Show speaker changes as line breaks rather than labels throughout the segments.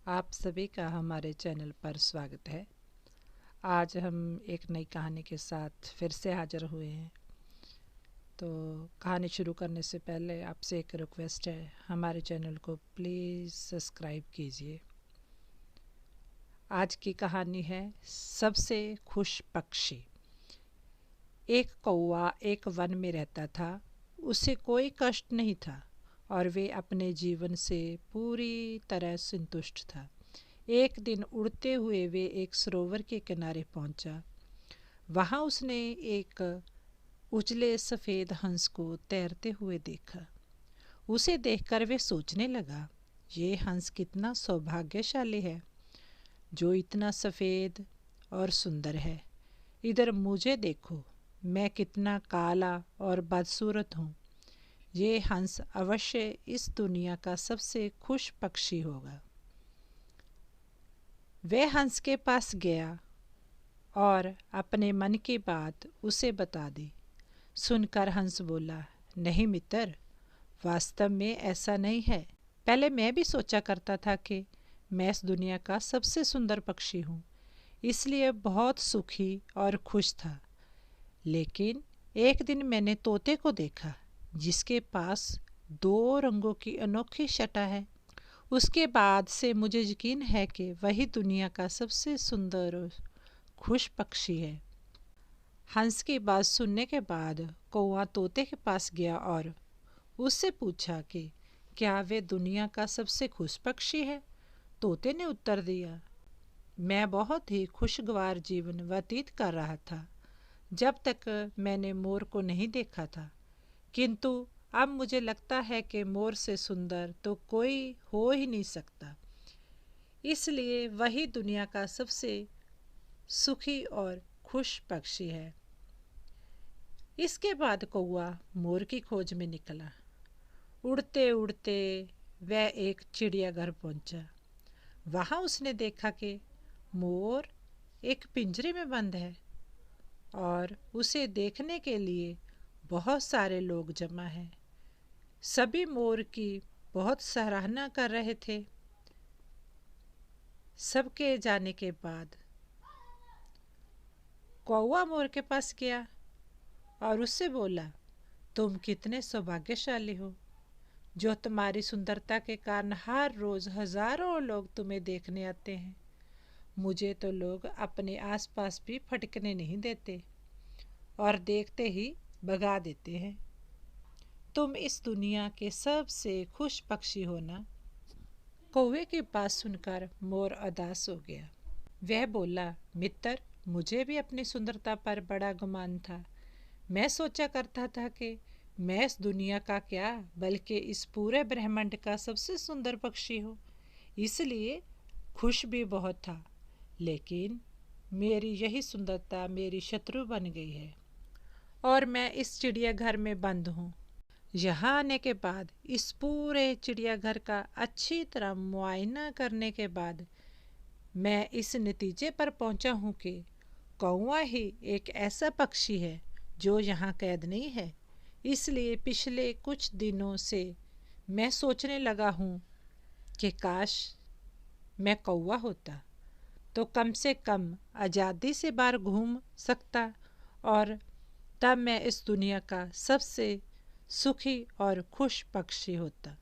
आप सभी का हमारे चैनल पर स्वागत है। आज हम एक नई कहानी के साथ फिर से हाजिर हुए हैं। तो कहानी शुरू करने से पहले आपसे एक रिक्वेस्ट है, हमारे चैनल को प्लीज़ सब्सक्राइब कीजिए। आज की कहानी है सबसे खुश पक्षी। एक कौवा एक वन में रहता था। उसे कोई कष्ट नहीं था और वे अपने जीवन से पूरी तरह संतुष्ट था। एक दिन उड़ते हुए वे एक सरोवर के किनारे पहुंचा। वहां उसने एक उजले सफ़ेद हंस को तैरते हुए देखा। उसे देखकर वे सोचने लगा, ये हंस कितना सौभाग्यशाली है जो इतना सफ़ेद और सुंदर है। इधर मुझे देखो, मैं कितना काला और बदसूरत हूँ। ये हंस अवश्य इस दुनिया का सबसे खुश पक्षी होगा। वह हंस के पास गया और अपने मन की बात उसे बता दी। सुनकर हंस बोला, नहीं मित्र, वास्तव में ऐसा नहीं है। पहले मैं भी सोचा करता था कि मैं इस दुनिया का सबसे सुंदर पक्षी हूँ, इसलिए बहुत सुखी और खुश था। लेकिन एक दिन मैंने तोते को देखा जिसके पास दो रंगों की अनोखी छटा है। उसके बाद से मुझे यकीन है कि वही दुनिया का सबसे सुंदर और खुश पक्षी है। हंस की बात सुनने के बाद कौवा तोते के पास गया और उससे पूछा कि क्या वे दुनिया का सबसे खुश पक्षी है। तोते ने उत्तर दिया, मैं बहुत ही खुशगवार जीवन व्यतीत कर रहा था जब तक मैंने मोर को नहीं देखा था, किंतु अब मुझे लगता है कि मोर से सुंदर तो कोई हो ही नहीं सकता, इसलिए वही दुनिया का सबसे सुखी और खुश पक्षी है। इसके बाद कौवा मोर की खोज में निकला। उड़ते उड़ते वह एक चिड़ियाघर पहुंचा। वहां उसने देखा कि मोर एक पिंजरे में बंद है और उसे देखने के लिए बहुत सारे लोग जमा हैं। सभी मोर की बहुत सराहना कर रहे थे। सबके जाने के बाद कौवा मोर के पास गया और उससे बोला, तुम कितने सौभाग्यशाली हो जो तुम्हारी सुंदरता के कारण हर रोज हजारों लोग तुम्हें देखने आते हैं। मुझे तो लोग अपने आसपास भी फटकने नहीं देते और देखते ही भगा देते हैं। तुम इस दुनिया के सबसे खुश पक्षी हो ना। कौवे की बात सुनकर मोर उदास हो गया। वह बोला, मित्र, मुझे भी अपनी सुंदरता पर बड़ा गुमान था। मैं सोचा करता था कि मैं इस दुनिया का क्या बल्कि इस पूरे ब्रह्मांड का सबसे सुंदर पक्षी हूँ, इसलिए खुश भी बहुत था। लेकिन मेरी यही सुंदरता मेरी शत्रु बन गई है और मैं इस चिड़ियाघर में बंद हूँ। यहाँ आने के बाद इस पूरे चिड़ियाघर का अच्छी तरह मुआयना करने के बाद मैं इस नतीजे पर पहुँचा हूँ कि कौवा ही एक ऐसा पक्षी है जो यहाँ कैद नहीं है। इसलिए पिछले कुछ दिनों से मैं सोचने लगा हूँ कि काश मैं कौवा होता तो कम से कम आज़ादी से बाहर घूम सकता और तब मैं इस दुनिया का सबसे सुखी और खुश पक्षी होता।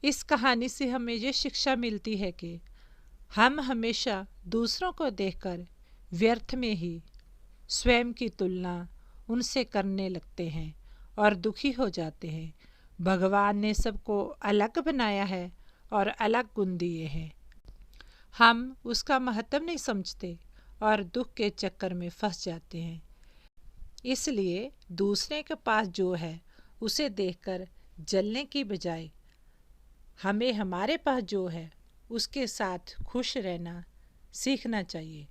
इस कहानी से हमें ये शिक्षा मिलती है कि हम हमेशा दूसरों को देखकर व्यर्थ में ही स्वयं की तुलना उनसे करने लगते हैं और दुखी हो जाते हैं। भगवान ने सबको अलग बनाया है और अलग गुण दिए हैं। हम उसका महत्व नहीं समझते और दुख के चक्कर में फंस जाते हैं। इसलिए दूसरे के पास जो है उसे देखकर जलने की बजाय हमें हमारे पास जो है उसके साथ खुश रहना सीखना चाहिए।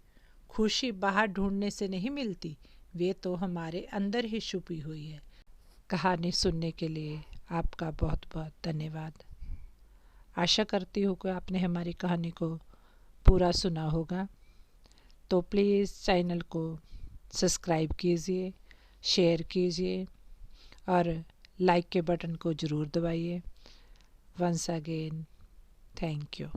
खुशी बाहर ढूंढने से नहीं मिलती, वे तो हमारे अंदर ही छुपी हुई है। कहानी सुनने के लिए आपका बहुत बहुत धन्यवाद। आशा करती हूँ कि आपने हमारी कहानी को पूरा सुना होगा। तो प्लीज़ चैनल को सब्सक्राइब कीजिए, शेयर कीजिए और लाइक के बटन को ज़रूर दबाइए। Once again thank you.